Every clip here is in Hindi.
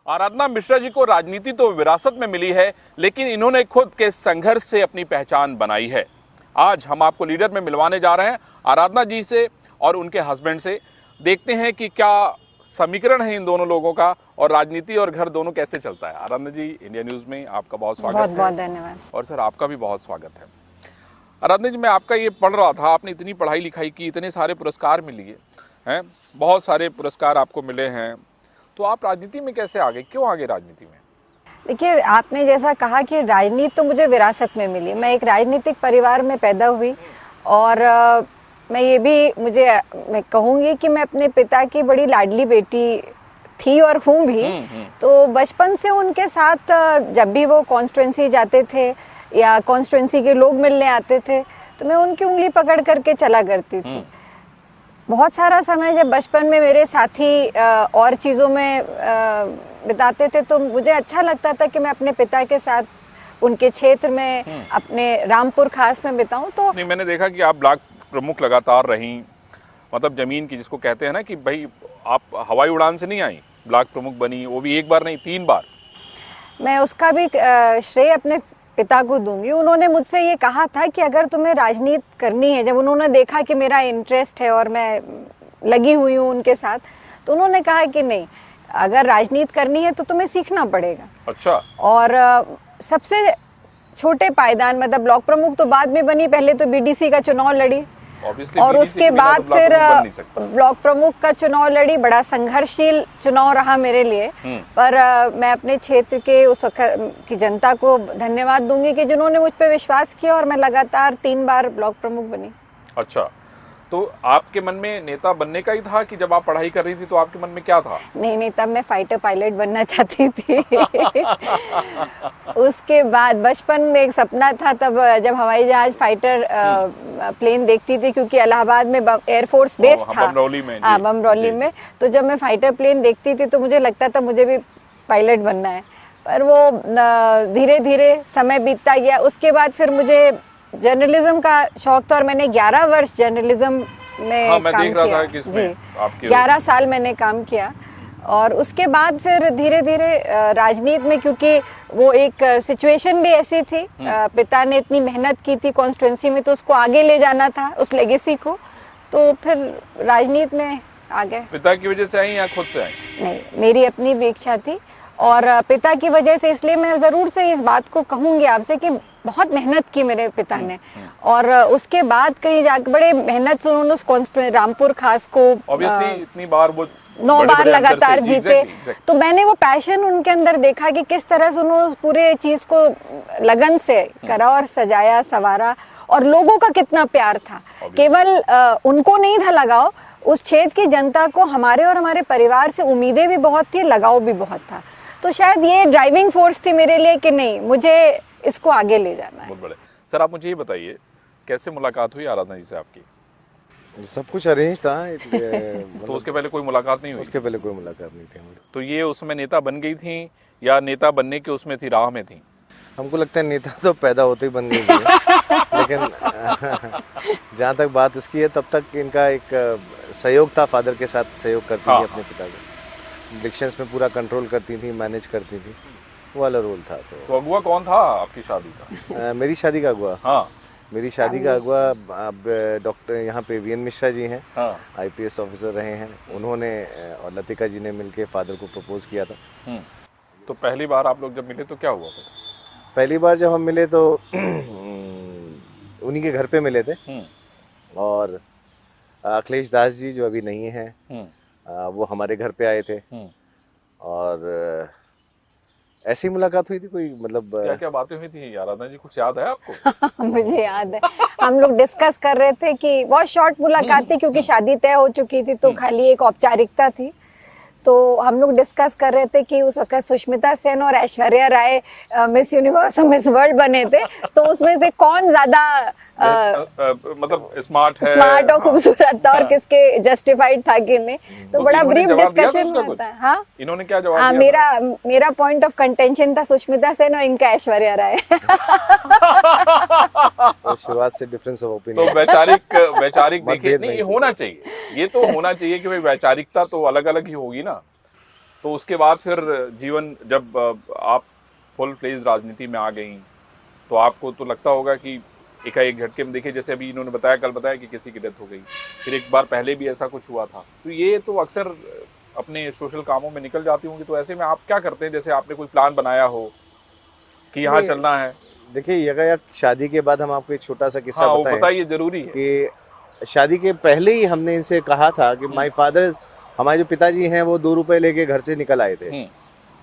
आराधना मिश्रा जी को राजनीति तो विरासत में मिली है, लेकिन इन्होंने खुद के संघर्ष से अपनी पहचान बनाई है। आज हम आपको लीडर में मिलवाने जा रहे हैं आराधना जी से और उनके हस्बैंड से। देखते हैं कि क्या समीकरण है इन दोनों लोगों का और राजनीति और घर दोनों कैसे चलता है। आराधना जी, इंडिया न्यूज में आपका बहुत स्वागत है। बहुत धन्यवाद। और सर आपका भी बहुत स्वागत है। आराधना जी, मैं आपका ये पढ़ रहा था, आपने इतनी पढ़ाई लिखाई की, इतने सारे पुरस्कार मिले हैं, बहुत सारे पुरस्कार आपको मिले हैं, तो आप राजनीति में कैसे आ गए, क्यों आ गए राजनीति में? देखिए, आपने जैसा कहा कि राजनीति तो मुझे विरासत में मिली। मैं एक राजनीतिक परिवार में पैदा हुई और मैं कहूँगी कि मैं अपने पिता की बड़ी लाडली बेटी थी और हूँ भी। तो बचपन से उनके साथ जब भी वो कॉन्स्टिट्यूएंसी जाते थे या कॉन्स्टिट्यूएंसी के लोग मिलने आते थे तो मैं उनकी उंगली पकड़ करके चला करती थी। बहुत सारा समय जब बचपन में मेरे साथी और चीज़ों में बिताते थे तो मुझे अच्छा लगता था कि मैं अपने पिता के साथ उनके क्षेत्र में अपने रामपुर खास में बिताऊं। तो नहीं, मैंने देखा कि आप ब्लॉक प्रमुख लगातार रहीं, मतलब जमीन की जिसको कहते हैं ना कि भाई आप हवाई उड़ान से नहीं आई, ब्लॉक प्रमुख बनी, वो भी एक बार नहीं 3 बार। मैं उसका भी श्रेय अपने पिता को दूंगी। उन्होंने मुझसे ये कहा था कि अगर तुम्हें राजनीति करनी है, जब उन्होंने देखा कि मेरा इंटरेस्ट है और मैं लगी हुई हूँ उनके साथ, तो उन्होंने कहा कि नहीं, अगर राजनीति करनी है तो तुम्हें सीखना पड़ेगा। अच्छा। और सबसे छोटे पायदान, मतलब ब्लॉक प्रमुख तो बाद में बनी, पहले तो बीडीसी का चुनाव लड़ी और उसके बाद फिर ब्लॉक प्रमुख का चुनाव लड़ी। बड़ा संघर्षशील चुनाव रहा मेरे लिए, पर मैं अपने क्षेत्र के उस वक्त की जनता को धन्यवाद दूंगी कि जिन्होंने मुझ पे विश्वास किया और मैं लगातार 3 बार ब्लॉक प्रमुख बनी। अच्छा, तो आपके मन में नेता बनने का ही था कि जब आप पढ़ाई कर रही थी तो आपके मन में क्या था? नहीं, तब मैं फाइटर पायलट बनना चाहती थी। उसके बाद बचपन में एक सपना था, तब जब हवाई जहाज फाइटर प्लेन देखती थी, क्योंकि इलाहाबाद में एयरफोर्स बेस था, बमरौली में। तो जब मैं फाइटर प्लेन देखती थी तो मुझे लगता था मुझे भी पायलट बनना है। पर वो धीरे धीरे समय बीतता गया। उसके बाद फिर मुझे जर्नलिज्म का शौक था और मैंने 11 वर्ष जर्नलिज्म में मैं काम देख रहा किया। था कि इसमें आपके 11 साल मैंने काम किया। और उसके बाद फिर धीरे धीरे राजनीति में, क्योंकि वो एक सिचुएशन भी ऐसी थी, पिता ने इतनी मेहनत की थी कॉन्स्टिट्यूएंसी में, तो उसको आगे ले जाना था उस लेगेसी को, तो फिर राजनीति में आ गए। पिता की वजह से आई या खुद से आई? नहीं, मेरी अपनी भी इच्छा थी और पिता की वजह से। इसलिए मैं जरूर से इस बात को कहूंगी आपसे कि बहुत मेहनत की मेरे पिता ने, और उसके बाद कहीं जाकर बड़े मेहनत से उन्होंने उस रामपुर खास को इतनी बार वो 9 बार लगातार जीते। तो मैंने वो पैशन उनके अंदर देखा कि किस तरह से उन्होंने पूरे चीज को लगन से करा और सजाया संवारा, और लोगों का कितना प्यार था। केवल उनको नहीं था लगाव, उस क्षेत्र की जनता को हमारे और हमारे परिवार से उम्मीदें भी बहुत थी, लगाव भी बहुत था। तो शायद ये ड्राइविंग फोर्स थी मेरे लिए कि नहीं, मुझे इसको आगे ले जाना है। बहुत बड़े। सर, आप मुझे ये बताइए, कैसे मुलाकात हुई आराधना जी से आपकी? सब कुछ अरेंज था। तो उसके पहले कोई मुलाकात नहीं हुई? उसके पहले कोई मुलाकात नहीं थी हमारी। तो ये उसमें नेता बन गई थी या नेता बनने के उसमें थी, राह में थी? हमको लगता है नेता तो पैदा होते ही बन गई थी। लेकिन जहाँ तक बात इसकी है, तब तक इनका एक सहयोग था, फादर के साथ सहयोग करती थी अपने पिता को, इलेक्शंस में पूरा कंट्रोल करती थी, मैनेज करती थी, वो वाला रोल था। तो अगुआ कौन था आपकी शादी का? मेरी शादी का अगुआ? हाँ, मेरी शादी का अगुआ अब डॉक्टर यहाँ पे वीएन मिश्रा जी हैं। आईपीएस ऑफिसर रहे हैं। उन्होंने और लतिका जी ने मिलके फादर को प्रपोज किया था। तो पहली बार आप लोग जब मिले तो क्या हुआ फिर? पहली बार जब हम मिले तो उन्हीं के घर पे मिले थे, और अखिलेश दास जी जो अभी नहीं है, वो हमारे घर पे आए थे, और ऐसी मुलाकात हुई थी। कोई मतलब क्या क्या बातें हुई थी आराधना जी, कुछ याद है आपको? मुझे याद है, हम लोग डिस्कस कर रहे थे कि बहुत शॉर्ट मुलाकात थी, क्योंकि शादी तय हो चुकी थी, तो खाली एक औपचारिकता थी। तो हम लोग डिस्कस कर रहे थे कि उस वक्त सुष्मिता सेन और ऐश्वर्या राय मिस यूनिवर्स और मिस वर्ल्ड बने थे, तो उसमें से कौन ज्यादा मतलब स्मार्ट और खूबसूरत था और किसके जस्टिफाइड था कि नहीं। तो बड़ा ब्रीफ डिस्कशन होता है। हाँ, इन्होंने क्या जवाब दिया? मेरा पॉइंट ऑफ कंटेंशन था सुष्मिता सेन और इनका ऐश्वर्या राय। शुरुआत से डिफरेंस ऑफ ओपिनियन। तो वैचारिक देखिए, नहीं होना चाहिए, ये तो होना चाहिए कि भाई वैचारिकता तो अलग अलग ही होगी ना। तो उसके बाद फिर जीवन जब आप फुल फ्लेज राजनीति में आ गई, तो आपको तो लगता होगा कि एकाएक झटके में, देखिए जैसे अभी इन्होंने बताया, कल बताया कि किसी की डेथ हो गई, फिर एक बार पहले भी ऐसा कुछ हुआ था, तो ये तो अक्सर अपने सोशल कामों में निकल जाती होंगी। तो ऐसे में आप क्या करते हैं, जैसे आपने कोई प्लान बनाया हो कि यहाँ चलना है? देखिए यकायक शादी के बाद हम आपको एक छोटा सा किस्सा हाँ, वो बताएं बताइए, जरूरी है। कि शादी के पहले ही हमने इनसे कहा था कि माय फादर, हमारे जो पिताजी हैं वो 2 रुपए लेके घर से निकल आए थे।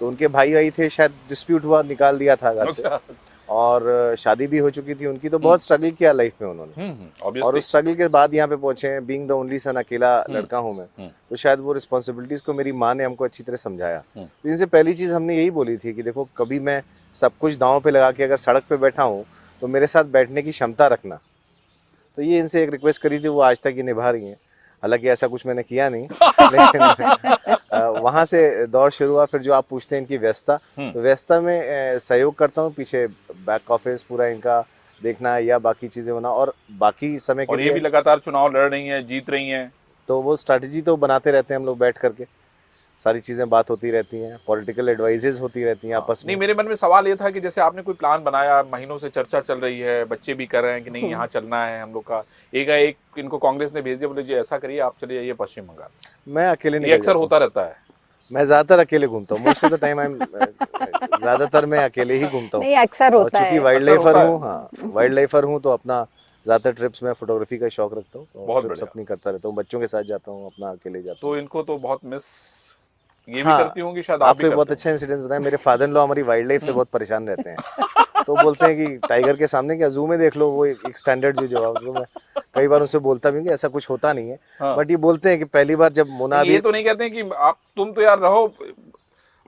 तो उनके भाई आई थे, शायद डिस्प्यूट हुआ, निकाल दिया था घर से। अच्छा। और शादी भी हो चुकी थी उनकी, तो बहुत स्ट्रगल किया लाइफ में उन्होंने। और obviously। उस स्ट्रगल के बाद यहाँ पे पहुंचे हैं। बीइंग द ओनली सन, अकेला लड़का हूँ मैं, तो शायद वो रिस्पॉन्सिबिलिटीज को मेरी माँ ने हमको अच्छी तरह समझाया। तो इनसे पहली चीज हमने यही बोली थी कि देखो, कभी मैं सब कुछ दांव पे लगा के अगर सड़क पे बैठा हूँ तो मेरे साथ बैठने की क्षमता रखना। तो ये इनसे एक रिक्वेस्ट करी थी, वो आज तक ये निभा रही हैं। हालांकि ऐसा कुछ मैंने किया नहीं, लेकिन वहाँ से दौर शुरू हुआ। फिर जो आप पूछते हैं इनकी व्यस्तता, तो व्यस्तता में सहयोग करता हूँ, पीछे बैक ऑफिस पूरा इनका देखना या बाकी चीजें होना, और बाकी समय के और ये भी लगातार चुनाव लड़ रही हैं, जीत रही हैं, तो वो स्ट्रैटेजी तो बनाते रहते हैं हम लोग बैठ करके, सारी चीजें बात होती रहती हैं, पॉलिटिकल एडवाइजेज होती रहती हैं आपस में। नहीं, मेरे मन में सवाल ये था कि जैसे आपने कोई प्लान बनाया, महीनों से चर्चा चल रही है, बच्चे भी कर रहे हैं कि नहीं यहाँ चलना है हम लोग का, एक इनको कांग्रेस ने भेज दिया, बोले जी ऐसा करिए, आप चले जाइए पश्चिम बंगाल। मैं अकेले ये नहीं, अक्सर होता रहता है। मैं ज्यादातर अकेले घूमता हूँ, मोस्ट ऑफ द टाइम ज्यादातर मैं अकेले ही घूमता हूँ। नहीं, अक्सर होता है। चूंकि वाइल्ड लाइफर हूँ, हाँ वाइल्ड लाइफर हूँ, तो अपना ज्यादातर ट्रिप्स में फोटोग्राफी का शौक रखता हूँ, बहुत ट्रिप्स बढ़िया। अपनी करता रहता हूँ, बच्चों के साथ जाता हूँ, अपना अकेले जाता हूँ। तो इनको तो बहुत मिस ये भी हाँ, करती होंगी शायद, आप भी आपको बहुत करते अच्छा इंसिडेंट बताया। मेरे फादर इन लॉ हमारी वाइल्ड लाइफ से बहुत परेशान रहते हैं। तो बोलते हैं कि टाइगर के सामने क्या जू में देख लो, वो एक स्टैंडर्ड जो जवाब, तो मैं कई बार उनसे बोलता भी हूँ कि ऐसा कुछ होता नहीं है। हाँ। बट ये बोलते हैं कि पहली बार जब मोना हैं। ये तो नहीं कहते हैं कि आप तुम तो यार रहो,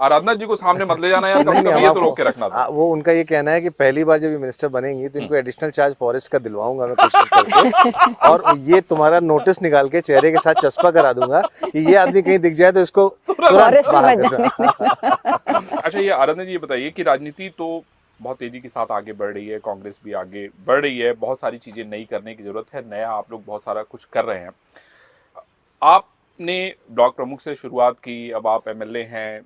आराधना जी को सामने मत ले जाना यार, कभी कभी ये तो रोक के रखना था। वो उनका ये कहना है कि पहली बार जब ये मिनिस्टर बनेंगी तो इनको एडिशनल चार्ज फॉरेस्ट का दिलवाऊंगा मैं कोशिश करके, और ये तुम्हारा नोटिस निकाल के चेहरे के साथ चस्पा करा दूंगा कि ये आदमी कहीं दिख जाए तो इसको तुरंत फॉरेस्ट में बाहर जाने कर। अच्छा, ये आराधना जी ये बताइए कि राजनीति तो बहुत तेजी के साथ आगे बढ़ रही है, कांग्रेस भी आगे बढ़ रही है, बहुत सारी चीजें नई करने की जरूरत है, नया आप लोग बहुत सारा कुछ कर रहे हैं। आपने ब्लॉक प्रमुख से शुरुआत की, अब आप एमएलए हैं,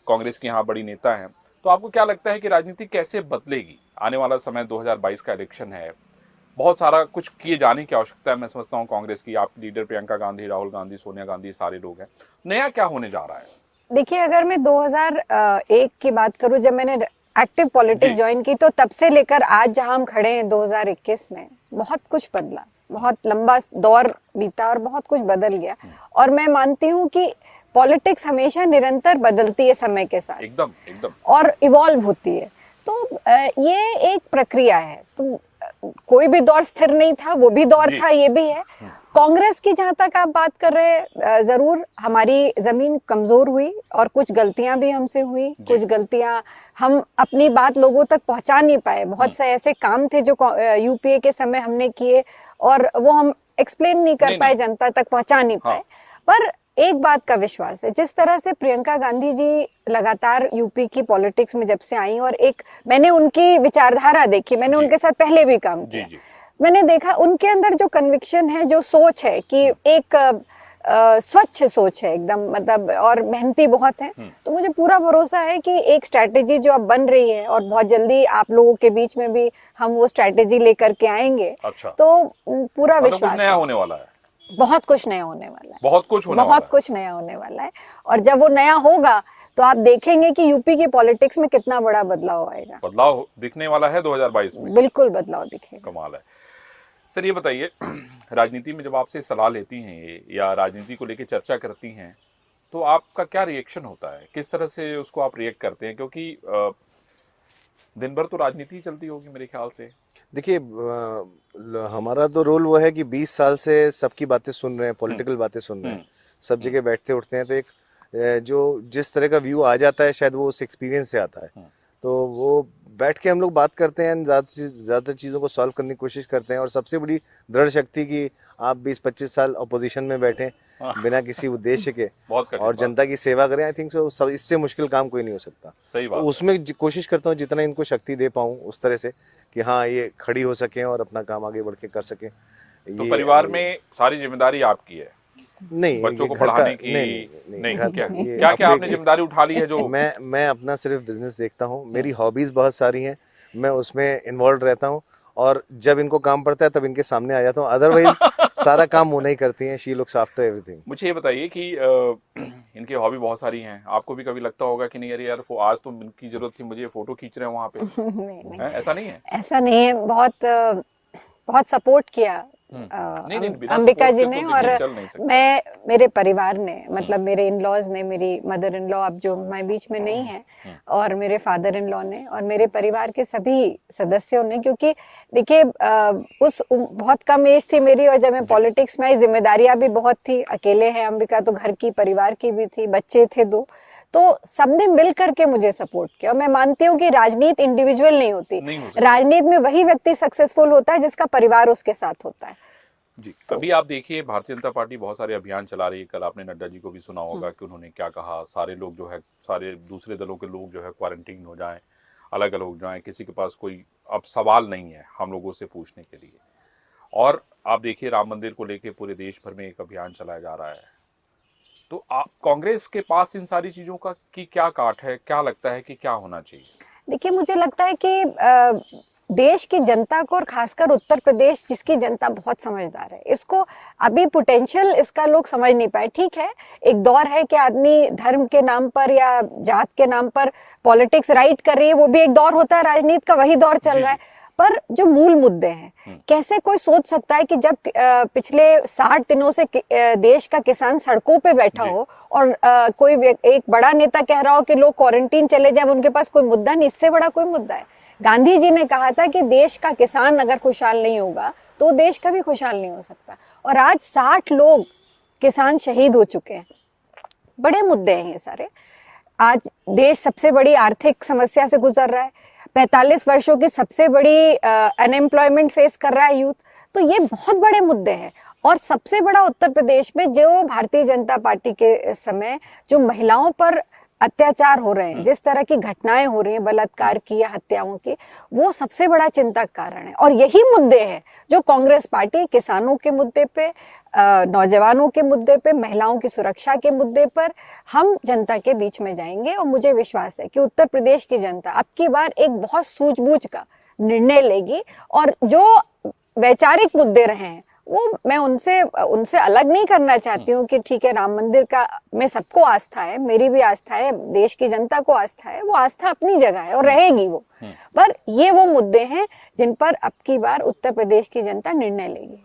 कांग्रेस के यहाँ बड़ी नेता हैं, तो आपको क्या लगता है कि राजनीति कैसे बदलेगी? आने वाला समय 2022 का इलेक्शन है, बहुत सारा कुछ किए जाने की आवश्यकता है। मैं समझता हूँ कांग्रेस की, आपकी लीडर प्रियंका गांधी, राहुल गांधी, सोनिया गांधी, सारे लोग हैं। नया क्या होने जा रहा है? देखिए, अगर मैं 2001 की बात करूं, जब मैंने एक्टिव पॉलिटिक्स ज्वाइन की, तो तब से लेकर आज जहां हम खड़े हैं 2021 में, बहुत कुछ बदला, बहुत लंबा दौर बीता और बहुत कुछ बदल गया। और मैं मानती हूँ कि पॉलिटिक्स हमेशा निरंतर बदलती है समय के साथ, एकदम एकदम, और इवॉल्व होती है। तो ये एक प्रक्रिया है। तो कोई भी दौर स्थिर नहीं था, वो भी दौर था, ये भी है। कांग्रेस की जहां तक आप बात कर रहे हैं, जरूर हमारी जमीन कमजोर हुई और कुछ गलतियां भी हमसे हुई, कुछ गलतियां हम अपनी बात लोगों तक पहुंचा नहीं पाए। बहुत से ऐसे काम थे जो यूपीए के समय हमने किए और वो हम एक्सप्लेन नहीं कर पाए, जनता तक पहुंचा नहीं पाए। पर एक बात का विश्वास है, जिस तरह से प्रियंका गांधी जी लगातार यूपी की पॉलिटिक्स में जब से आई, और एक मैंने उनकी विचारधारा देखी, मैंने उनके साथ पहले भी काम किया, मैंने देखा उनके अंदर जो कन्विक्शन है, जो सोच है कि एक स्वच्छ सोच है एकदम, मतलब, और मेहनती बहुत है। तो मुझे पूरा भरोसा है कि एक स्ट्रैटेजी जो अब बन रही है, और बहुत जल्दी आप लोगों के बीच में भी हम वो स्ट्रैटेजी लेकर के आएंगे। अच्छा। तो पूरा विश्वास, कुछ नया होने वाला है, बहुत कुछ नया होने वाला है, बहुत कुछ नया होने वाला है। और जब वो नया होगा तो आप देखेंगे कि यूपी की पॉलिटिक्स में कितना बड़ा बदलाव आएगा। बदलाव दिखने वाला है 2022 में, बिल्कुल बदलाव दिखेगा। कमाल है। सर ये बताइए, राजनीति में जब आपसे सलाह लेती हैं या राजनीति को लेकर चर्चा करती हैं, तो आपका क्या रिएक्शन होता है, किस तरह से उसको आप रिएक्ट करते हैं? क्योंकि दिन भर तो राजनीति चलती होगी मेरे ख्याल से। देखिए, हमारा तो रोल वो है कि 20 साल से सबकी बातें सुन रहे हैं, पॉलिटिकल बातें सुन रहे हैं, सब जगह बैठते उठते हैं, तो एक जो जिस तरह का व्यू आ जाता है शायद वो उस एक्सपीरियंस से आता है। तो वो बैठ के हम लोग बात करते हैं, ज़्यादातर चीज़ों को सॉल्व करने की कोशिश करते हैं। और सबसे बड़ी दृढ़ शक्ति कि आप 20-25 साल अपोजिशन में बैठे बिना किसी उद्देश्य के और जनता की सेवा करें, आई थिंक सो इससे मुश्किल काम कोई नहीं हो सकता। सही बात। तो उसमें कोशिश करता हूँ जितना इनको शक्ति दे पाऊँ उस तरह से कि हाँ ये खड़ी हो सकें और अपना काम आगे बढ़ के कर सकें। तो परिवार में सारी जिम्मेदारी आपकी है, नहीं, बच्चों ये को घर का- पढ़ाने की? नहीं, घर क्या का- ये क्या क्या अपने- आपने जिम्मेदारी उठा ली है जो मैं अपना सिर्फ बिजनेस देखता हूँ, मेरी हॉबीज बहुत सारी हैं, मैं उसमें इन्वॉल्व रहता हूँ, और जब इनको काम पड़ता है तब इनके सामने आ जाता हूँ, अदरवाइज सारा काम वो नहीं करती हैं, शी लुक्स आफ्टर एवरीथिंग। मुझे ये बताइए कि इनकी हॉबी बहुत सारी हैं, आपको भी कभी लगता होगा कि नहीं अरे यार आज तो इनकी जरूरत थी, मुझे ये फोटो खींच रहे हैं वहां पे? नहीं हैं? ऐसा नहीं है? ऐसा नहीं है, बहुत सपोर्ट किया नहीं, बिना अंबिका support जी के ने, तो और देखिए चल नहीं सकता। मेरे परिवार ने, मतलब मेरे इन लॉज ने, मेरी मदर इन लॉ अब जो मैं बीच में नहीं है, और मेरे फादर इन लॉ ने, और मेरे परिवार के सभी सदस्यों ने, क्योंकि देखिए बहुत कम एज थी मेरी, और जब मैं पॉलिटिक्स में आई जिम्मेदारियां भी बहुत थी, अकेले हैं अंबिका तो घर की, परिवार की भी थी, बच्चे थे 2, तो सबने मिल करके मुझे सपोर्ट किया। और मैं मानती हूँ कि राजनीति इंडिविजुअल नहीं होती, राजनीति में वही व्यक्ति सक्सेसफुल होता है जिसका परिवार उसके साथ होता है। जी, अभी आप देखिए भारतीय जनता पार्टी बहुत सारे अभियान चला रही है। कल आपने नड्डा जी को भी सुना होगा कि उन्होंने क्या कहा, सारे लोग जो है, सारे दूसरे दलों के लोग जो है क्वारंटीन हो जाएं, अलग अलग हो जाएं, किसी के पास कोई अब सवाल नहीं है हम लोगों से पूछने के लिए। और आप देखिए राम मंदिर को लेके पूरे देश भर में एक अभियान चलाया जा रहा है। तो आप कांग्रेस के पास इन सारी चीजों का की क्या काट है, क्या लगता है कि क्या होना चाहिए? देखिए मुझे लगता है कि देश की जनता को, और खासकर उत्तर प्रदेश जिसकी जनता बहुत समझदार है, इसको अभी पोटेंशियल इसका लोग समझ नहीं पाए। ठीक है, एक दौर है कि आदमी धर्म के नाम पर या जात के नाम पर पॉलिटिक्स राइट कर रही है, वो भी एक दौर होता है, राजनीति का वही दौर चल रहा है, पर जो मूल मुद्दे हैं, कैसे कोई सोच सकता है कि जब पिछले 60 दिनों से देश का किसान सड़कों पे बैठा हो, और कोई एक बड़ा नेता कह रहा हो कि लोग क्वारंटीन चले जाए, उनके पास कोई मुद्दा नहीं, इससे बड़ा कोई मुद्दा है। गांधी जी ने कहा था कि देश का किसान अगर खुशहाल नहीं होगा तो देश कभी खुशहाल नहीं हो सकता, और आज 60 लोग किसान शहीद हो चुके हैं। बड़े मुद्दे हैं ये सारे। आज देश सबसे बड़ी आर्थिक समस्या से गुजर रहा है, 45 वर्षों की सबसे बड़ी अनएम्प्लॉयमेंट फेस कर रहा है यूथ। तो ये बहुत बड़े मुद्दे हैं, और सबसे बड़ा उत्तर प्रदेश में जो भारतीय जनता पार्टी के समय जो महिलाओं पर अत्याचार हो रहे हैं, जिस तरह की घटनाएं हो रही हैं बलात्कार की या हत्याओं की, वो सबसे बड़ा चिंता का कारण है। और यही मुद्दे हैं जो कांग्रेस पार्टी किसानों के मुद्दे पे, नौजवानों के मुद्दे पे, महिलाओं की सुरक्षा के मुद्दे पर हम जनता के बीच में जाएंगे। और मुझे विश्वास है कि उत्तर प्रदेश की जनता अब की बार एक बहुत सूझबूझ का निर्णय लेगी, और जो वैचारिक मुद्दे रहे हैं वो मैं उनसे अलग नहीं करना चाहती हूँ कि ठीक है, राम मंदिर का में सबको आस्था है, मेरी भी आस्था है, देश की जनता को आस्था है, वो आस्था अपनी जगह है और रहेगी वो, पर ये वो मुद्दे हैं जिन पर अब की बार उत्तर प्रदेश की जनता निर्णय लेगी।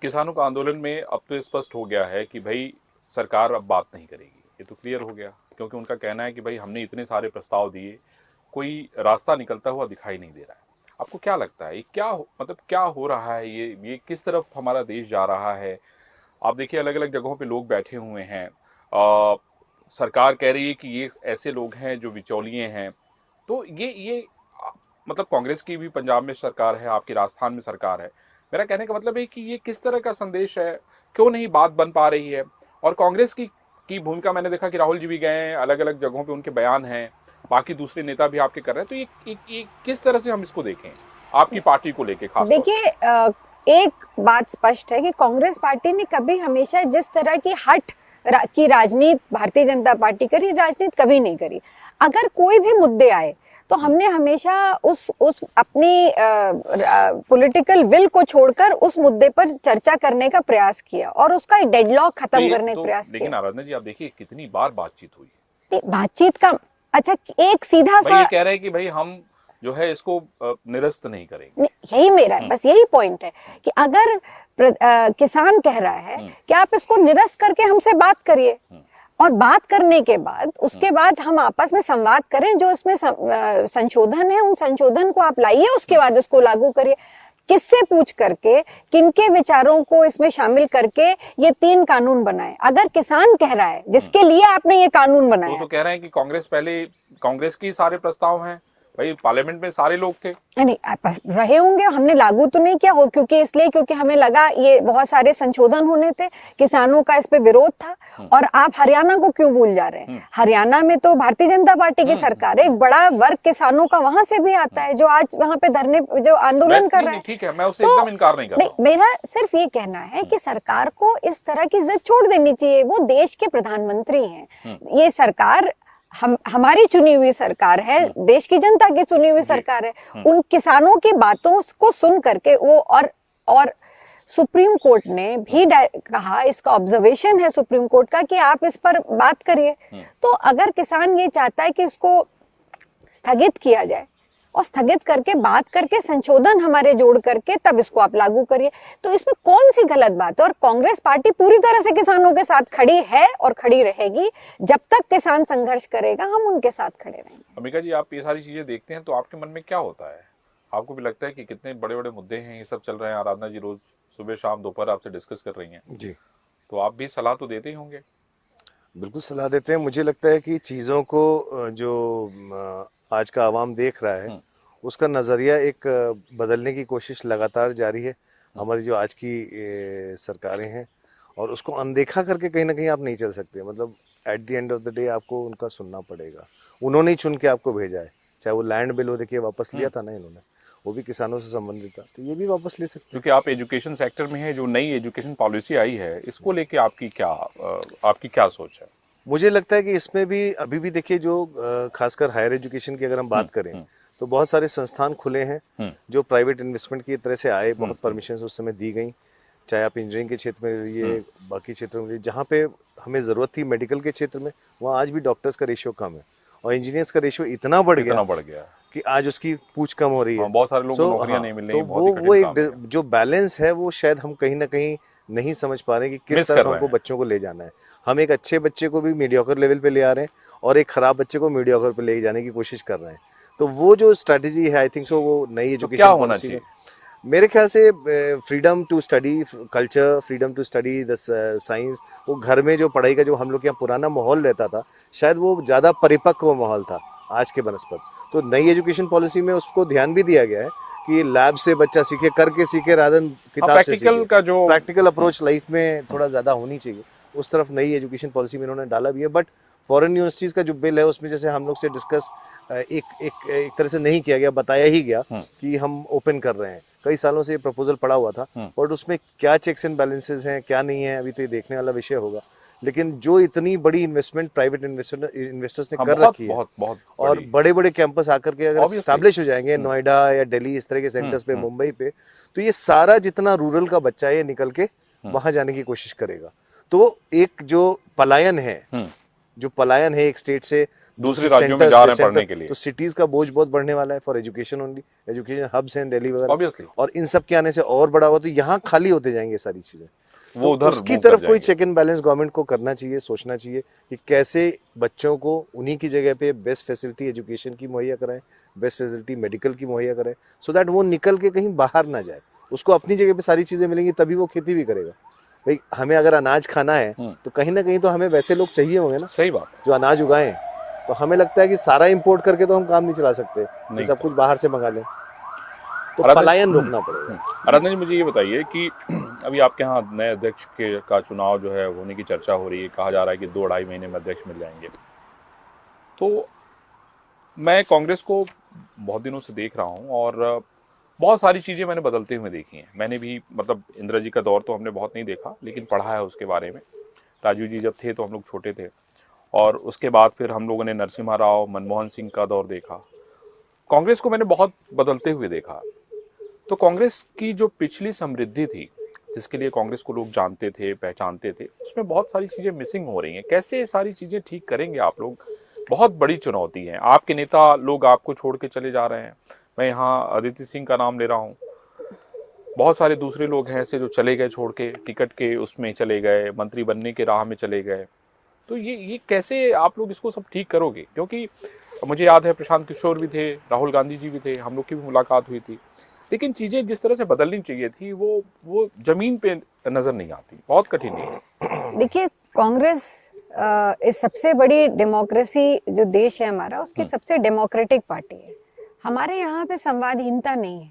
किसानों का आंदोलन में अब तो स्पष्ट हो गया है कि भाई सरकार अब बात नहीं करेगी, ये तो क्लियर हो गया, क्योंकि उनका कहना है कि भाई हमने इतने सारे प्रस्ताव दिए, कोई रास्ता निकलता हुआ दिखाई नहीं दे रहा है। आपको क्या लगता है ये मतलब क्या हो रहा है, ये किस तरफ हमारा देश जा रहा है? आप देखिए अलग अलग जगहों पे लोग बैठे हुए हैं, सरकार कह रही है कि ये ऐसे लोग हैं जो बिचौलिए हैं। तो ये मतलब कांग्रेस की भी पंजाब में सरकार है, आपकी राजस्थान में सरकार है। मेरा कहने का मतलब है कि ये किस तरह का संदेश है, क्यों नहीं बात बन पा रही है? और कांग्रेस की भूमिका मैंने देखा कि राहुल जी भी गए हैं, अलग अलग जगहों पे उनके बयान हैं, बाकी दूसरे नेता भी आपके कर रहे हैं। तो ये किस तरह से हम इसको देखें आपकी पार्टी को लेके खास? देखिए एक बात स्पष्ट है कि कांग्रेस पार्टी ने कभी हमेशा जिस तरह की हट की राजनीति भारतीय जनता पार्टी करी, राजनीति कभी नहीं करी। अगर कोई भी मुद्दे आए तो हमने हमेशा उस अपनी पॉलिटिकल विल को छोड़कर उस मुद्दे पर चर्चा करने का प्रयास किया और उसका डेडलॉक खत्म करने का प्रयास किया। लेकिन आराधना जी आप देखिए कितनी बार बातचीत हुई, बातचीत का अच्छा एक सीधा सा ये कह रहे हैं कि भाई हम जो है इसको निरस्त नहीं करेंगे। यही मेरा है, बस यही पॉइंट है कि अगर किसान कह रहा है कि आप इसको निरस्त करके हमसे बात करिए, और बात करने के बाद उसके बाद हम आपस में संवाद करें, जो इसमें संशोधन है उन संशोधन को आप लाइए, उसके बाद इसको लागू करिए। किससे पूछ करके, किनके विचारों को इसमें शामिल करके ये 3 कानून बनाए? अगर किसान कह रहा है जिसके लिए आपने ये कानून बनाया, तो कह रहे हैं कि कांग्रेस की सारे प्रस्ताव हैं, भाई पार्लियामेंट में सारे लोग थे। नहीं रहे होंगे, हमने लागू तो नहीं किया हो, क्योंकि हमें लगा ये बहुत सारे संशोधन होने थे, किसानों का इस पे विरोध था। और आप हरियाणा को क्यों भूल जा रहे हैं? हरियाणा में तो भारतीय जनता पार्टी की सरकार है, एक बड़ा वर्ग किसानों का वहां से भी आता है जो आज वहां पे धरने, जो आंदोलन कर रहे हैं। ठीक है, मैं उससे एकदम इनकार नहीं कर रहा हूं। मेरा सिर्फ ये कहना है कि सरकार को इस तरह की जिद छोड़ देनी चाहिए। वो देश के प्रधानमंत्री हैं, ये सरकार हमारी चुनी हुई सरकार है, देश की जनता की चुनी हुई सरकार है। उन किसानों की बातों को सुन करके वो और सुप्रीम कोर्ट ने भी कहा, इसका ऑब्जर्वेशन है सुप्रीम कोर्ट का, कि आप इस पर बात करिए। तो अगर किसान ये चाहता है कि इसको स्थगित किया जाए और स्थगित करके बात करके संशोधन हमारे जोड़ करके तब इसको आप लागू करिए, तो इसमें कौन सी गलत बात है? और कांग्रेस पार्टी पूरी तरह से किसानों के साथ खड़ी है और खड़ी रहेगी। जब तक किसान संघर्ष करेगा हम उनके साथ खड़े रहेंगे। अम्बिका जी, आप ये सारी चीजें देखते हैं तो आपके मन में क्या होता है? आपको भी लगता है कि कितने बड़े बड़े मुद्दे हैं, ये सब चल रहे हैं, आराधना जी रोज सुबह शाम दोपहर आपसे डिस्कस कर रही हैं जी, तो आप भी सलाह तो देते ही होंगे? बिल्कुल सलाह देते हैं। मुझे लगता है कि चीज़ों को जो आज का आवाम देख रहा है उसका नज़रिया एक बदलने की कोशिश लगातार जारी है हमारी जो आज की सरकारें हैं, और उसको अनदेखा करके कहीं ना कहीं आप नहीं चल सकते। मतलब at the end of the day आपको उनका सुनना पड़ेगा। उन्होंने ही चुन के आपको भेजा है, चाहे वो लैंड बिल हो, देखिए वापस लिया था ना इन्होंने, वो भी किसानों से संबंधित था, तो ये भी वापस ले सकते हैं। क्योंकि आप एजुकेशन सेक्टर में हैं, जो नई एजुकेशन पॉलिसी आई है इसको लेके आपकी क्या सोच है? मुझे लगता है कि इसमें भी अभी भी देखिए, जो खासकर हायर एजुकेशन की अगर हम बात करें तो बहुत सारे संस्थान खुले हैं जो प्राइवेट इन्वेस्टमेंट की तरह से आए, बहुत परमिशन उस समय दी गई, चाहे आप इंजीनियरिंग के क्षेत्र में रहिए, बाकी क्षेत्रों में जहाँ पे हमें ज़रूरत थी मेडिकल के क्षेत्र में, वहाँ आज भी डॉक्टर्स का रेशियो कम है और इंजीनियर्स का रेशियो इतना बढ़ गया कि आज उसकी पूछ कम हो रही है। बहुत सारे लोगों को नौकरियां नहीं मिल रही, तो वो एक जो बैलेंस है वो शायद हम कहीं ना कहीं नहीं समझ पा रहे कि किस तरह हमको बच्चों को ले जाना है। हम एक अच्छे बच्चे को भी मीडियोकर लेवल पे ले आ रहे हैं और एक खराब बच्चे को मीडियोकर पे ले जाने की कोशिश कर रहे हैं। तो वो जो स्ट्रैटेजी है, आई थिंक सो, वो नई एजुकेशन पॉलिसी में मेरे ख्याल से freedom to study culture, freedom to study the science, वो घर में जो पढ़ाई का जो हम लोग के यहाँ पुराना माहौल रहता था, शायद वो ज़्यादा परिपक्व माहौल था आज के बनस्पत। तो नई एजुकेशन पॉलिसी में उसको ध्यान भी दिया गया है कि लैब से बच्चा सीखे, करके सीखे, रादर किताब से सीखे। का जो प्रैक्टिकल अप्रोच लाइफ में थोड़ा ज़्यादा होनी चाहिए, उस तरफ नई एजुकेशन पॉलिसी में इन्होंने डाला भी है। बट फॉरेन यूनिवर्सिटीज़ का जो बिल है उसमें जैसे हम लोग से डिस्कस एक तरह से नहीं किया गया, बताया ही गया कि हम ओपन कर रहे हैं। कई सालों से ये प्रपोजल पड़ा हुआ था, बट उसमें क्या चेक्स एंड बैलेंसेस हैं, क्या नहीं है, अभी तो ये देखने वाला विषय होगा। लेकिन जो इतनी बड़ी इन्वेस्टमेंट प्राइवेट इन्वेस्टर्स ने कर रखी है, और बड़े बड़े कैंपस आकर के अगर एस्टैब्लिश हो जाएंगे नोएडा या दिल्ली, इस तरह के सेंटर्स पे, मुंबई पे, तो ये सारा जितना रूरल का बच्चा है ये निकल के वहां जाने की कोशिश करेगा। तो एक जो पलायन है एक स्टेट से दूसरे राज्यों में जा रहे हैं पढ़ने के लिए, तो सिटीज का बोझ बहुत बढ़ने वाला है for education only. Education hubs हैं दिल्ली वगैरह, और इन सब के आने से और बड़ा हुआ तो यहाँ खाली होते जाएंगे सारी चीजें। वो तो उसकी तरफ कोई चेक एंड बैलेंस गवर्नमेंट को करना चाहिए, सोचना चाहिए कि कैसे बच्चों को उन्हीं की जगह पे बेस्ट फैसिलिटी एजुकेशन की मुहैया कराएं, बेस्ट फैसिलिटी मेडिकल की मुहैया कराएं, सो दैट वो निकल के कहीं बाहर ना जाए, उसको अपनी जगह पे सारी चीजें मिलेंगी, तभी वो खेती भी करेगा। भाई हमें अगर अनाज खाना है तो कहीं ना कहीं तो हमें वैसे लोग चाहिए होंगे ना, सही बात, जो अनाज उगाएं। तो हमें लगता है कि सारा इंपोर्ट करके तो हम काम नहीं चला सकते, सब कुछ बाहर से मंगा लें, तो पलायन रोकना पड़ेगा। आराधना जी, मुझे ये बताइए कि अभी आपके यहाँ नए अध्यक्ष का चुनाव जो है होने की चर्चा हो रही है, कहा जा रहा है कि 2-2.5 महीने में अध्यक्ष मिल जाएंगे। तो मैं कांग्रेस को बहुत दिनों से देख रहा हूँ और बहुत सारी चीज़ें मैंने बदलते हुए देखी हैं। मैंने भी, मतलब इंदिरा जी का दौर तो हमने बहुत नहीं देखा, लेकिन पढ़ा है उसके बारे में। राजीव जी जब थे तो हम लोग छोटे थे, और उसके बाद फिर हम लोगों ने नरसिम्हा राव, मनमोहन सिंह का दौर देखा। कांग्रेस को मैंने बहुत बदलते हुए देखा। तो कांग्रेस की जो पिछली समृद्धि थी, जिसके लिए कांग्रेस को लोग जानते थे, पहचानते थे, उसमें बहुत सारी चीज़ें मिसिंग हो रही हैं। कैसे ये सारी चीज़ें ठीक करेंगे आप लोग? बहुत बड़ी चुनौती है। आपके नेता लोग आपको छोड़ के चले जा रहे हैं। मैं यहाँ अदिति सिंह का नाम ले रहा हूँ, बहुत सारे दूसरे लोग हैं ऐसे जो चले गए छोड़ के, टिकट के उसमें चले गए, मंत्री बनने के राह में चले गए। तो ये कैसे आप लोग इसको सब ठीक करोगे? क्योंकि मुझे याद है प्रशांत किशोर भी थे, राहुल गांधी जी भी थे, हम लोग की भी मुलाकात हुई थी, लेकिन चीज़ें जिस तरह से बदलनी चाहिए थी वो जमीन पे नजर नहीं आती, बहुत कठिन है। देखिए, कांग्रेस इस सबसे बड़ी डेमोक्रेसी जो देश है हमारा, उसकी सबसे डेमोक्रेटिक पार्टी है। हमारे यहाँ पे संवादहीनता नहीं है,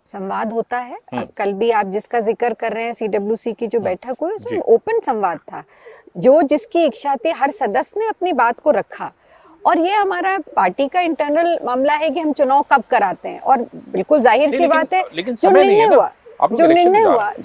संवाद होता है। कल भी आप जिसका जिक्र कर रहे हैं CWC की जो बैठक हुई उसमें ओपन संवाद था, जो जिसकी इच्छा थी हर सदस्य ने अपनी बात को रखा। और ये हमारा पार्टी का इंटरनल मामला है कि हम चुनाव कब कराते हैं, और बिल्कुल जाहिर सी बात है जो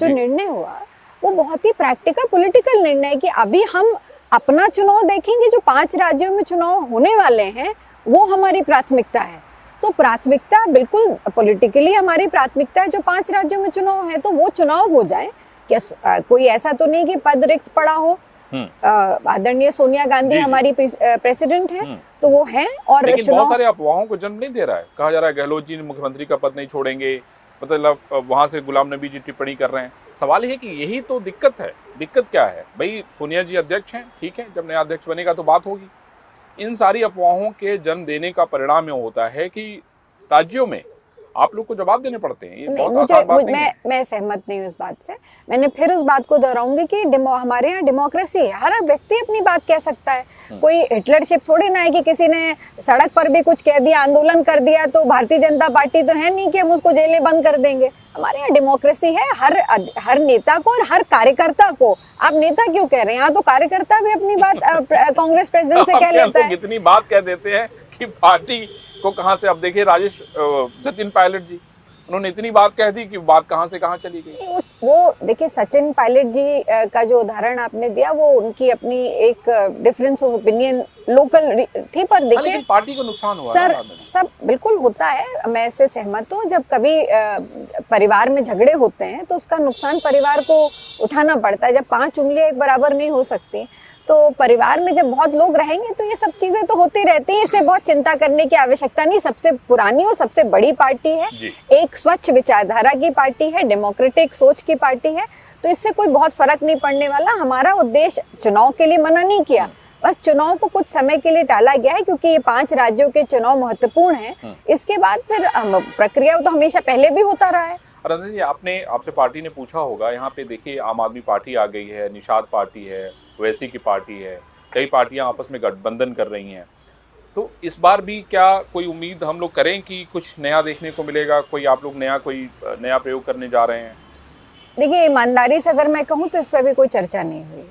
निर्णय हुआ वो बहुत ही प्रैक्टिकल पॉलिटिकल निर्णय है कि अभी हम अपना चुनाव देखेंगे, जो 5 राज्यों में चुनाव होने वाले हैं वो हमारी प्राथमिकता है। तो प्राथमिकता बिल्कुल पॉलिटिकली हमारी प्राथमिकता है जो 5 राज्यों में चुनाव है, तो वो चुनाव हो जाए। क्या कोई ऐसा तो नहीं कि पद रिक्त पड़ा हो। आदरणीय सोनिया गांधी हमारी प्रेसिडेंट है, तो वो हैं। और लेकिन बहुत सारे अफवाहों को जन्म नहीं दे रहा है। कहा जा रहा है गहलोत जी मुख्यमंत्री का पद नहीं छोड़ेंगे, मतलब वहां से गुलाम नबी जी टिप्पणी कर रहे हैं। सवाल है कि यही तो दिक्कत है। दिक्कत क्या है भाई? सोनिया जी अध्यक्ष हैं, ठीक है, जब नया अध्यक्ष बनेगा तो बात होगी। इन सारी अफवाहों के जन्म देने का परिणाम ये होता है कि राज्यों में आप लोग को जवाब देने पड़ते हैं। ये बहुत आसान बात नहीं है। मैं सहमत नहीं हूँ इस बात से। मैंने फिर उस बात को दोहराऊंगी कि हमारे यहाँ डेमोक्रेसी है, हर व्यक्ति अपनी बात कह सकता है। कोई हिटलरशिप थोड़ी ना है कि किसी ने सड़क पर भी कुछ कह दिया, आंदोलन कर दिया तो भारतीय जनता पार्टी तो है नहीं कि हम उसको जेलें बंद कर देंगे। हमारे यहाँ डेमोक्रेसी है, हर नेता को और हर कार्यकर्ता को। आप नेता क्यों कह रहे हैं? यहाँ तो कार्यकर्ता भी अपनी बात कांग्रेस प्रेसिडेंट से कह लेता है। इतनी बात कह देते हैं कि पार्टी को कहां से, अब देखिए राजेश जतिन पायलट जी, उन्होंने इतनी बात कह दी कि बात कहां से कहां चली गई। वो देखिए सचिन पायलट जी का जो उदाहरण आपने दिया वो उनकी अपनी एक डिफरेंस ऑफ ओपिनियन लोकल थी, पर देखिए लेकिन पार्टी को नुकसान हुआ सर, सब बिल्कुल होता है, मैं इससे सहमत हूँ। जब कभी परिवार में झगड़े होते हैं तो उसका नुकसान परिवार को उठाना पड़ता है। जब 5 उंगलियां एक बराबर नहीं हो सकती, तो परिवार में जब बहुत लोग रहेंगे तो ये सब चीजें तो होती रहती हैं। इससे बहुत चिंता करने की आवश्यकता नहीं। सबसे पुरानी और सबसे बड़ी पार्टी है, एक स्वच्छ विचारधारा की पार्टी है, डेमोक्रेटिक सोच की पार्टी है, तो इससे कोई बहुत फर्क नहीं पड़ने वाला। हमारा उद्देश्य चुनाव के लिए मना नहीं किया, बस चुनाव को कुछ समय के लिए टाला गया है क्योंकि ये 5 राज्यों के चुनाव महत्वपूर्ण हैं। इसके बाद फिर प्रक्रिया तो हमेशा पहले भी होता रहा है। रंजन जी, आपसे पार्टी ने पूछा होगा, यहाँ पे देखिए आम आदमी पार्टी आ गई है, निषाद पार्टी है, ओवैसी की पार्टी है, कई पार्टियां आपस में गठबंधन कर रही हैं। तो इस बार भी क्या कोई उम्मीद हम लोग करें कि कुछ नया देखने को मिलेगा? कोई आप लोग कोई नया प्रयोग करने जा रहे हैं? देखिए, ईमानदारी से अगर मैं कहूँ तो इस पर भी कोई चर्चा नहीं हुई,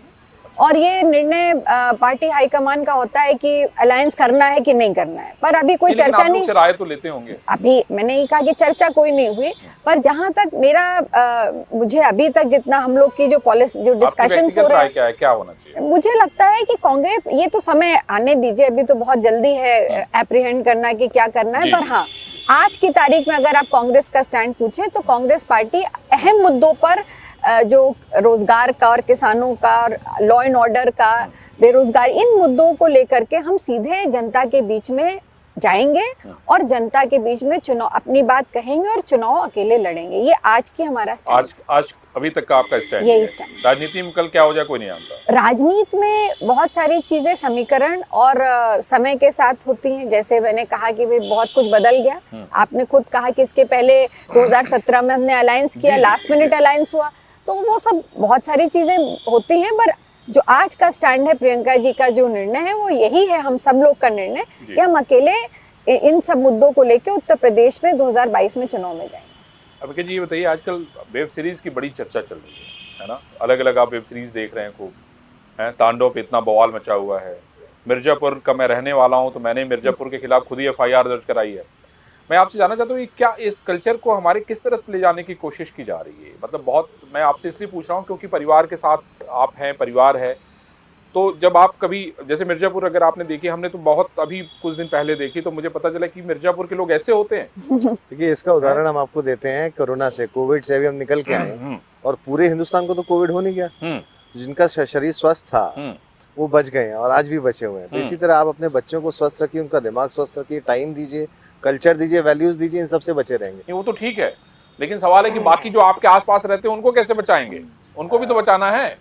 और ये निर्णय पार्टी हाईकमान का होता है कि अलायंस करना है कि नहीं करना है, पर अभी कोई चर्चा नहीं। राय तो लेते होंगे। अभी मैंने ये कहा कि चर्चा कोई नहीं हुई, पर जहां तक मुझे अभी तक जितना हम लोग की जो पॉलिसी जो डिस्कशंस हो रहे हैं, क्या होना चाहिए, मुझे लगता है कि कांग्रेस, ये तो समय आने दीजिए, अभी तो बहुत जल्दी है एप्रीहेंड करना कि क्या करना है। पर हाँ, आज की तारीख में अगर आप कांग्रेस का स्टैंड पूछे तो कांग्रेस पार्टी अहम मुद्दों पर, जो रोजगार का और किसानों का और लॉ एंड ऑर्डर का, बेरोजगार, इन मुद्दों को लेकर के हम सीधे जनता के बीच में जाएंगे और जनता के बीच में चुनाव अपनी बात कहेंगे और चुनाव अकेले लड़ेंगे। ये आज की हमारा स्टैंड। आज अभी तक का आपका स्टैंड यही स्टैंड। राजनीति में कल क्या हो जाए कोई नहीं जानता। राजनीति में बहुत सारी चीजें समीकरण और समय के साथ होती हैं। जैसे मैंने कहा कि भाई बहुत कुछ बदल गया। आपने खुद कहा कि इसके पहले 2017 में हमने अलायंस किया, लास्ट मिनट अलायंस हुआ, तो वो सब बहुत सारी चीजें होती हैं। पर जो आज का स्टैंड है, प्रियंका जी का जो निर्णय है वो यही है, हम सब लोग का निर्णय, कि हम अकेले इन सब मुद्दों को लेकर उत्तर प्रदेश में 2022 में चुनाव में जाएंगे। अब जी ये बताइए, आजकल वेब सीरीज की बड़ी चर्चा चल रही है ना? अलग अलग आप वेब सीरीज देख रहे हैं, खूब है। तांडव पे इतना बवाल मचा हुआ है। मिर्जापुर का मैं रहने वाला हूँ, तो मैंने मिर्जापुर के खिलाफ खुद ही FIR दर्ज कराई है। मैं आपसे जानना चाहता हूँ कि क्या इस कल्चर को हमारे किस तरफ ले जाने की कोशिश की जा रही है? मतलब बहुत, मैं आपसे इसलिए पूछ रहा हूँ क्योंकि परिवार के साथ आप हैं, परिवार है, तो जब आप कभी, जैसे मिर्जापुर अगर आपने देखी, हमने तो बहुत अभी कुछ दिन पहले देखी, तो मुझे पता चला कि मिर्जापुर के लोग ऐसे होते हैं। देखिए, इसका उदाहरण हम आपको देते हैं कोरोना से, कोविड से अभी हम निकल के आए और पूरे हिंदुस्तान को तो कोविड हो नहीं गया। जिनका शरीर स्वस्थ था वो बच गए हैं और आज भी बचे हुए हैं। तो इसी तरह आप अपने बच्चों को स्वस्थ रखिए, उनका दिमाग स्वस्थ रखिए, टाइम दीजिए, कल्चर दीजिए, वैल्यूज दीजिए, इन सबसे बचे रहेंगे। वो तो ठीक है, लेकिन सवाल है कि बाकी जो आपके आसपास रहते हैं उनको कैसे बचाएंगे? उनको भी तो बचाना है।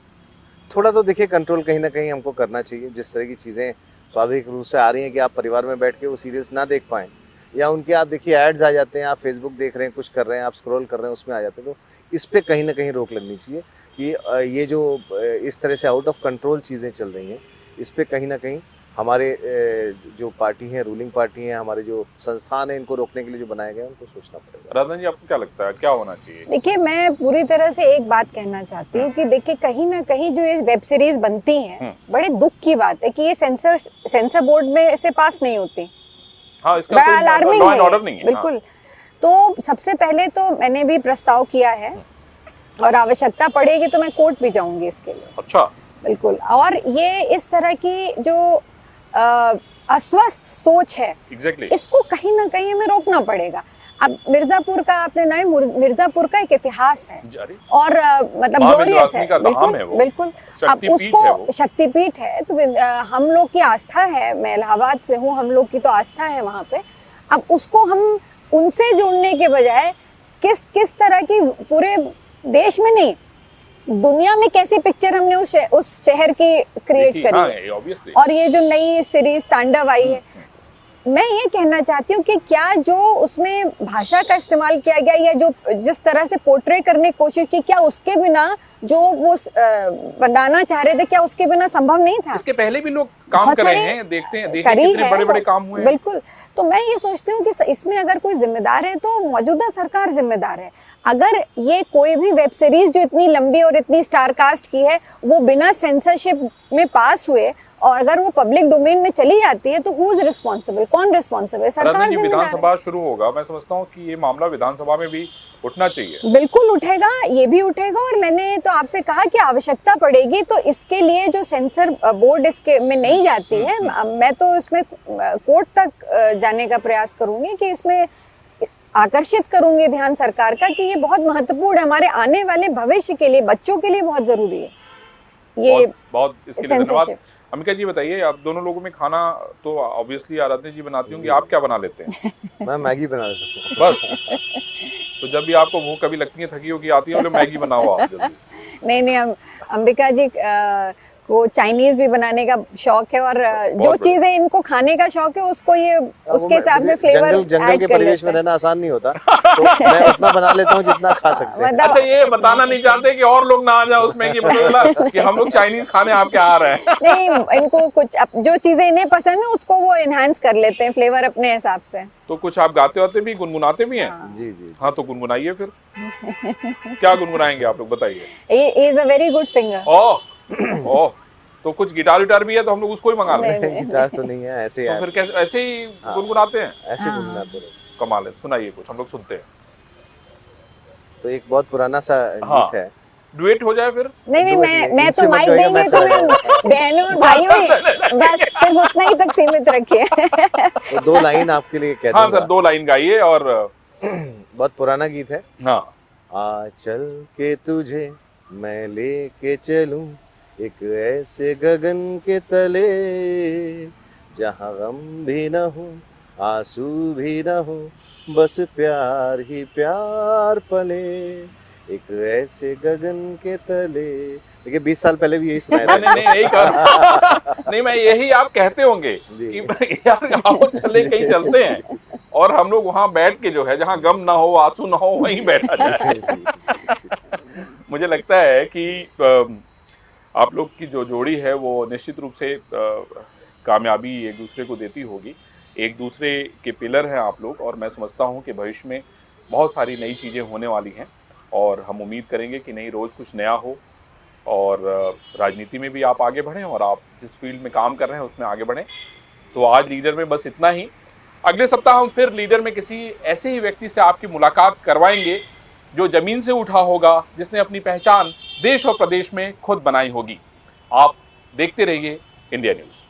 थोड़ा तो देखिए कंट्रोल कहीं ना कहीं हमको करना चाहिए। जिस तरह की चीज़ें स्वाभाविक रूप से आ रही हैं कि आप परिवार में बैठ के वो सीरियस ना देख पाएं, या उनके आप देखिए एड्स आ जाते हैं, आप फेसबुक देख रहे हैं, कुछ कर रहे हैं, आप स्क्रॉल कर रहे हैं, उसमें आ जाते हैं, तो इस पे कहीं ना कहीं रोक लगनी चाहिए कि ये जो इस तरह से आउट ऑफ कंट्रोल चीज़ें चल रही हैं, इस पे कहीं ना कहीं हमारे जो पार्टी है, रूलिंग पार्टी है, हमारे जो संस्थान है, इनको रोकने के लिए जो बनाए गए हैं, उनको सोचना पड़ेगा। राधा जी, आपको क्या लगता है क्या होना चाहिए? देखिए, मैं पूरी तरह से एक बात कहना चाहती हूँ कि देखिए, कहीं ना कहीं जो ये वेब सीरीज बनती हैं, बड़े दुख की बात है कि ये सेंसर बोर्ड में से पास नहीं होती। हाँ, इसका बड़ा कोई अलार्मिंग लॉ एंड ऑर्डर नहीं है। बिल्कुल। तो सबसे पहले तो मैंने भी प्रस्ताव किया है और आवश्यकता पड़ेगी तो मैं कोर्ट भी जाऊंगी इसके लिए। अच्छा, बिल्कुल। और ये इस तरह की जो अस्वस्थ सोच है, एग्जैक्टली, इसको कहीं ना कहीं हमें रोकना पड़ेगा। अब मिर्जापुर का आपने नाम, मिर्जापुर का एक इतिहास है और मतलब ग्लोरियस है, बिल्कुल बिल्कुल। अब उसको शक्तिपीठ है, तो हम लोग की आस्था है, मैं इलाहाबाद से हूँ, हम लोग की तो आस्था है वहाँ पे। अब उसको हम उनसे जोड़ने के बजाय किस तरह की, पूरे देश में नहीं, दुनिया में कैसी पिक्चर हमने उस शहर की क्रिएट करी है। और ये जो नई सीरीज तांडव आई है, मैं ये कहना चाहती हूँ कि क्या जो उसमें भाषा का इस्तेमाल किया गया या जो जिस तरह से पोर्ट्रे करने की कोशिश की, क्या उसके बिना जो वो बनाना चाह रहे थे, क्या उसके बिना संभव नहीं था? इसके पहले भी लोग काम कर रहे हैं, देखते हैं कितने बड़े-बड़े काम हुए हैं। बिल्कुल। तो मैं ये सोचती हूँ कि इसमें अगर कोई जिम्मेदार है तो मौजूदा सरकार जिम्मेदार है। अगर ये कोई भी वेब सीरीज जो इतनी लंबी और इतनी स्टार कास्ट की है, वो बिना सेंसरशिप में पास हुए और अगर वो पब्लिक डोमेन में चली जाती है, तो हु इज रिस्पांसिबल? कौन रिस्पांसिबल? सरकार। विधानसभा शुरू होगा, मैं समझता हूँ कि ये मामला विधानसभा में भी उठना चाहिए। बिल्कुल उठेगा, ये भी उठेगा। और मैंने तो आपसे कहा कि आवश्यकता पड़ेगी तो इसके लिए जो सेंसर बोर्ड इसके में नहीं जाती है, मैं तो इसमें कोर्ट तक जाने का प्रयास करूंगी कि इसमें आकर्षित करूंगी ध्यान सरकार का कि ये बहुत महत्वपूर्ण है, हमारे आने वाले भविष्य के लिए, बच्चों के लिए बहुत जरूरी है ये। बहुत इसके लिए धन्यवाद। अमिका जी, बताइए, आप दोनों लोगों में खाना तो ऑब्वियसली आराधना जी बनाती होंगी, आप क्या बना लेते हैं? मैं मैगी बना लेता हूँ बस। तो जब भी आपको भूख कभी लगती है, थकी होगी, आती है, बोले मैगी बनाओ आप जल्दी। नहीं, अंबिका जी वो चाइनीज भी बनाने का शौक है और जो चीजें इनको खाने का शौक है उसको ये उसके हिसाब से फ्लेवर जंगल के परिवेश में रहना आसान नहीं होता, तो मैं उतना बना लेता हूँ जितना खा सकते हैं। अच्छा, ये बताना नहीं चाहते कि और लोग ना आ जाए उसमें कि हम लोग चाइनीज खाने आपके आ रहे हैं? नहीं, इनको कुछ जो चीजें इन्हें पसंद है उसको वो एनहांस कर लेते हैं फ्लेवर अपने हिसाब से। तो कुछ आप गाते वाते भी, गुनगुनाते भी हैं? जी जी। हाँ, तो गुनगुनाइए फिर। क्या गुनगुनाएंगे आप लोग, बताइए। He is a very good singer. Oh, तो कुछ गिटार विटार भी है तो हम लोग उसको ही मंगा लें। गिटार तो नहीं है, ऐसे तो फिर कैसे, ऐसे ही गुनगुनाते हैं? ऐसे गुनगुनाते हैं। कमाल है, सुनाइए कुछ, हम लोग सुनते हैं। तो एक बहुत पुराना सा गीत है, डुएट हो जाए फिर। नहीं, मैं तो माइक देंगे तो मैं बहनों और भाइयों बस सिर्फ उतना ही तक सीमित रखिए। तो 2 लाइन आपके लिए कह दूंगा। हाँ सर, 2 लाइन गाइए। और बहुत पुराना गीत है। हाँ। आ चल के तुझे मैं लेके चलूं एक ऐसे गगन के तले, जहाँ गम भी न हो आंसू भी न हो, बस प्यार ही प्यार पले, एक ऐसे गगन के तले। देखिए 20 साल पहले भी यही सुनाया था। नहीं, यही नहीं, मैं यही आप कहते होंगे कि यार आओ चले कहीं चलते हैं और हम लोग वहां बैठ के जो है, जहां गम ना हो आंसू ना हो, वहीं बैठा जाए। मुझे लगता है कि आप लोग की जो जोड़ी है वो निश्चित रूप से कामयाबी एक दूसरे को देती होगी। एक दूसरे के पिलर हैं आप लोग, और मैं समझता हूं कि भविष्य में बहुत सारी नई चीज़ें होने वाली हैं और हम उम्मीद करेंगे कि नई रोज़ कुछ नया हो और राजनीति में भी आप आगे बढ़ें और आप जिस फील्ड में काम कर रहे हैं उसमें आगे बढ़ें। तो आज लीडर में बस इतना ही। अगले सप्ताह हम फिर लीडर में किसी ऐसे ही व्यक्ति से आपकी मुलाकात करवाएंगे जो ज़मीन से उठा होगा, जिसने अपनी पहचान देश और प्रदेश में खुद बनाई होगी। आप देखते रहिए इंडिया न्यूज़।